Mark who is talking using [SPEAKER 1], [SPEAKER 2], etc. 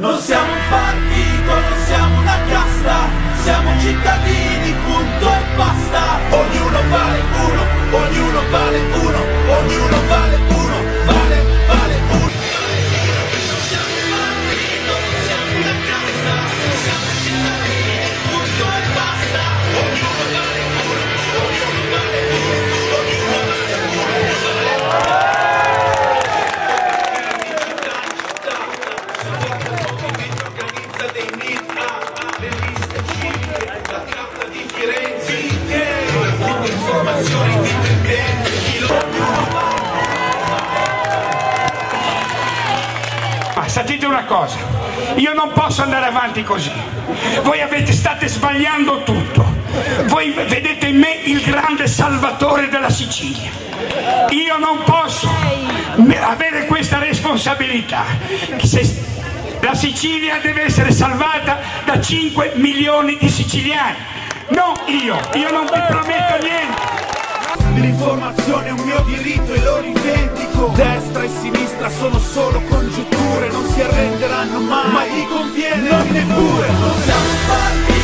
[SPEAKER 1] Non siamo un partito, non siamo una casta, siamo cittadini, punto e basta. Ognuno vale uno, ognuno vale uno, ognuno vale uno, vale uno. Non siamo un partito, non siamo una casta, siamo cittadini, punto e basta. Ognuno vale uno, ognuno vale uno, ognuno vale uno,
[SPEAKER 2] Ma sapete una cosa, io non posso andare avanti così. Voi state sbagliando tutto. Voi vedete in me il grande salvatore della Sicilia. Io non posso avere questa responsabilità. La Sicilia deve essere salvata da 5 milioni di siciliani. Non io non vi prometto niente.
[SPEAKER 1] L'informazione è un mio diritto e lo rivendico. Destra e sinistra sono solo congiunture, non si arrenderanno mai, ma gli conviene, noi neppure. Non siamo partiti.